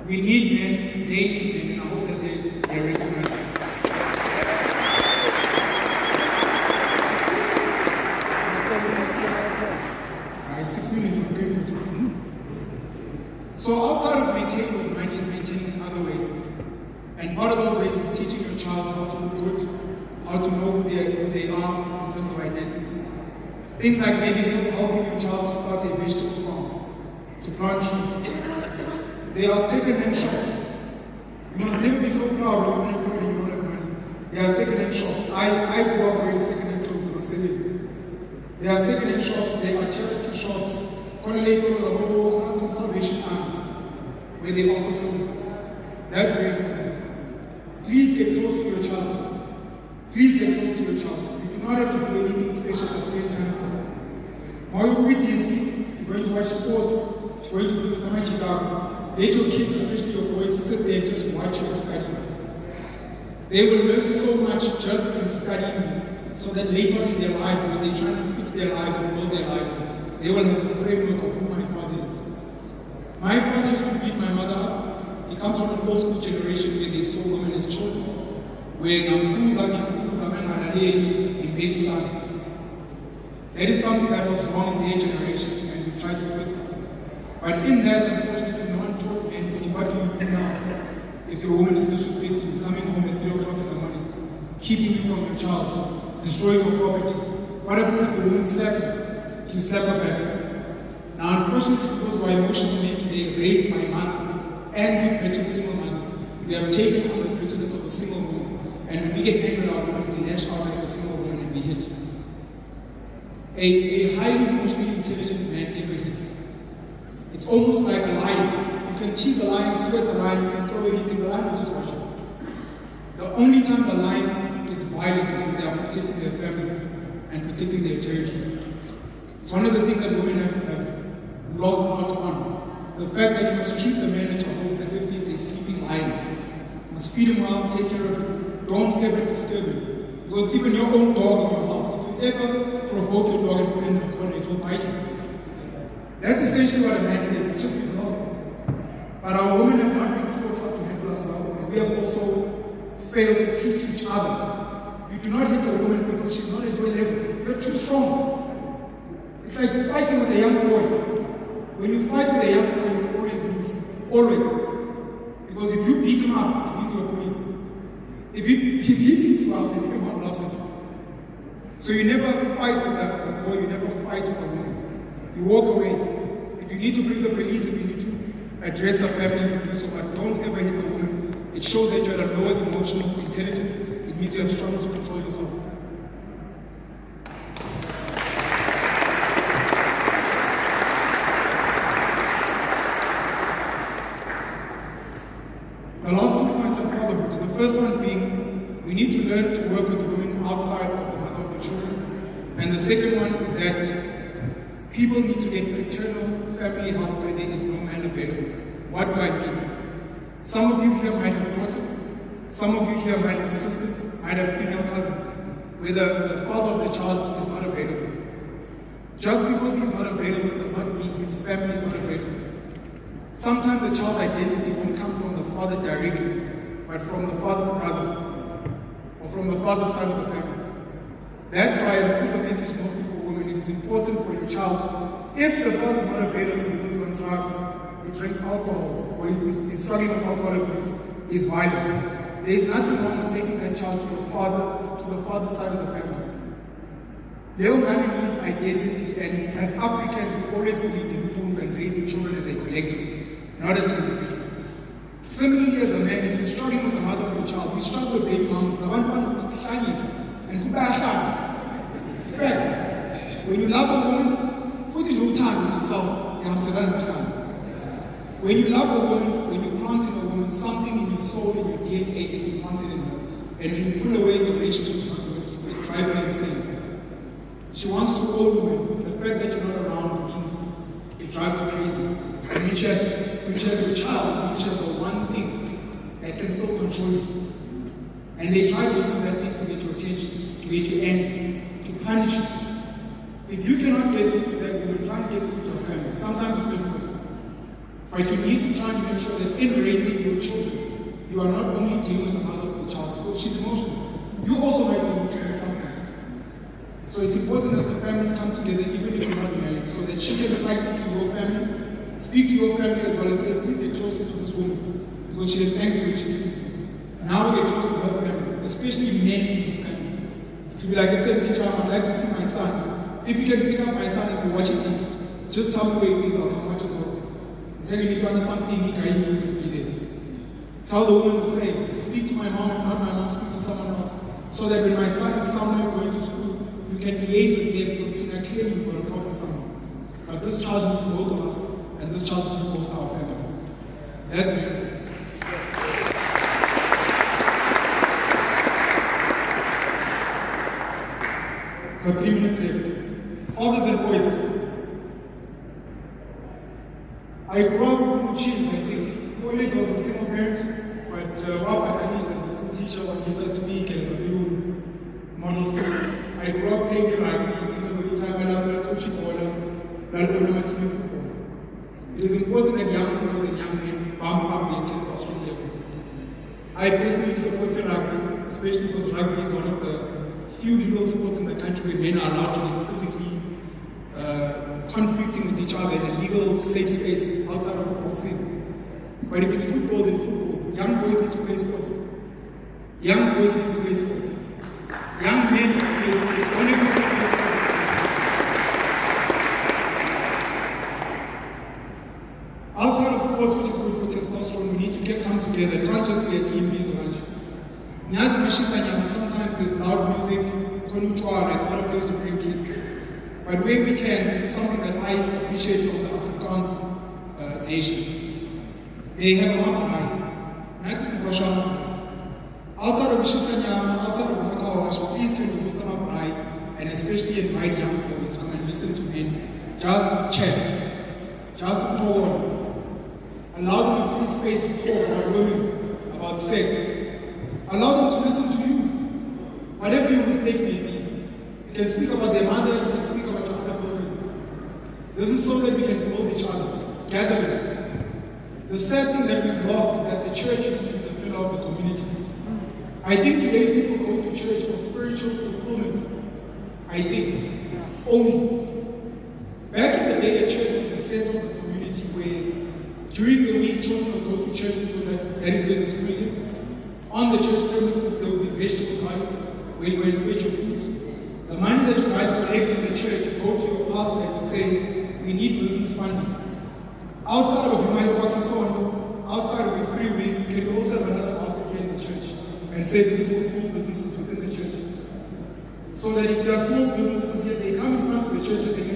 We need men, they need men, and I hope that they recognize that. Alright, 6 minutes, I'm very good. So outside of maintaining with money is maintaining in other ways. And part of those ways is teaching your child how to do good, how to know who they are in terms of identity. Things like maybe helping your child to start a vegetable farm, to plant trees. There are second-hand shops. You must never be so proud when you're unemployed and you don't have money. There are second-hand shops. I grew up wearing second-hand clothes and selling. There are second-hand shops, there are charity shops, Salvation Army, where they offer clothing. That's very important. Please get close to your child. Please get close to your child. You do not have to do anything special at spend time. While you're with Disney, if you're going to watch sports, if you're going to visit Chicago, let your kids, especially your boys, sit there and just watch you and study. They will learn so much just in studying, so that later on in their lives, when they're trying to fix their lives or build their lives, they will have a framework of who my father is. My father used to beat my mother up. He comes from an old school generation where they saw women as children, where that is something that was wrong in their generation, and we tried to fix it. But in that, unfortunately, no one told men, what do you do now? If your woman is disrespecting you, coming home at 3 o'clock in the morning, keeping you from your child, destroying your property. What happens if the woman slaps you? You slap her back. Now, unfortunately, because we are emotional men today, raised by mothers and we British single mothers, we have taken on the bitterness of a single woman, and when we get angry at our woman, we lash out at a single woman and we hit. A highly emotionally intelligent man never hits. It's almost like a lion. You can tease a lion, sweat a lion, you can throw anything, the lion will just watch you. The only time the lion gets violent is when they are protecting their family and protecting their territory. It's one of the things that women have lost out on. The fact that you must treat the man at your home as if he's a sleeping lion. You must feed him well, take care of him. Don't ever disturb him. Because even your own dog in your house, if you ever provoke your dog and put it in a corner, it will bite you. That's essentially what a man is. It's just we've lost it. But our women have not been taught how to handle us well. And we have also failed to teach each other. You do not hit a woman because she's not at your level. You're too strong. It's like fighting with a young boy. When you fight with a young boy, you will always lose. Always. Because if you beat him up, he's your bully. If he beats you up, then everyone loves him. So you never fight with a boy, you never fight with a woman. You walk away. If you need to bring the police, if you need to address a family, you do so, but don't ever hit a woman. It shows that you're at a lower emotional intelligence. It means you have struggled to control yourself. The last 2 points on fatherhood. The first one being, we need to learn to work with women outside of the mother of the children. And the second one is that people need to get paternal family help where there is no man available. What do I mean? Some of you here might have daughters. Some of you here might have sisters, might have female cousins, where the father of the child is not available. Just because he's not available does not mean his family is not available. Sometimes a child's identity won't come from the father directly, but from the father's brothers, or from the father's side of the family. That's why this is a message mostly for women. It is important for your child, if the father is not available because he's on drugs, he drinks alcohol, or he's struggling with alcohol abuse, he's violent. There is nothing wrong with taking that child to the father's side of the family. Leo Mani needs identity, and as Africans, we always believe in Ubuntu and raising children as a collective, not as an individual. Similarly, as a man, if you're struggling with the mother of your child, you struggle with baby moms, the one with shyness, and it's fact. When you love a woman, put it no time in itself. When you love a woman, when you plant in a woman, something in your soul, in your DNA gets implanted in her. And when you pull away, the relationship is not working. It drives her insane. She wants to own you. The fact that you're not around means it drives her crazy. And when she has a child, it means she has the one thing that can still control you. And they try to use that thing to get your attention, to get you angry, to punish you. If you cannot get through to that woman, try and get through to her family. Sometimes it's difficult. But you need to try and make sure that in raising your children, you are not only dealing with the mother of the child, because she's emotional. You also might be emotional at some point. So it's important that the families come together, even if you're not married, so that she can fight into your family, speak to your family as well, and say, please get closer to this woman, because she is angry when she sees me. Now we get close to her family, especially men in the family. To be like I said, I'd like to see my son. If you can pick up my son and be watching this, just tell me where he is, I'll come watch as well. Tell you need to understand something, he can be there. Tell the woman the same. Speak to my mom, if not my mom, speak to someone else. So that when my son is somewhere going to school, you can liaise with them, because Tina clearly you've got a problem somewhere. But this child needs both of us, and this child needs both our families. That's very important. Got 3 minutes left. Fathers and boys. I grew up in Muchis, I think. Oleg was a single parent, but Wap Atanis as a school teacher, when he said to me, as a new model son. I grew up playing rugby, even though it's time I was coaching football. It is important that young boys and young men bump up their testosterone levels. I personally support rugby, especially because rugby is one of the few legal sports in the country where men are allowed to be physically conflicting with each other in a legal, safe space outside of football scene. But if it's football, then football. Young boys need to play sports. Young boys need to play sports. Young men need to play sports. Only we can play sports. Outside of sports, which is good for testosterone, we need to come together. It can't just be a team, bees or sometimes there's loud music, it's not a place to bring kids. But where we can, this is something that I appreciate from the Afrikaans nation. They have a maprai. Outside of Shisanyama, outside of Makawash, please can you host a maprai, and especially invite young boys to come and listen to men. Just chat. Just talk on. Allow them a free space to talk about women, about sex. Allow them to listen to you. Whatever your mistakes may be. You can speak about their mother, you can speak about your other girlfriends. This is so that we can build each other, gatherings. The sad thing that we've lost is that the church used to be the pillar of the community. I think today people go to church for spiritual fulfillment. I think. Only. Back in the day, the church was the center of the community where during the week children would go to church because that is where the school is. On the church premises, there will be vegetable gardens where you will fetch your food. The money that you guys collect in the church, you go to your pastor and you say, we need business funding. Outside of your money working on, outside of your free will, you can also have another basket here in the church and say this is for small businesses within the church. So that if there are small businesses here, they come in front of the church and they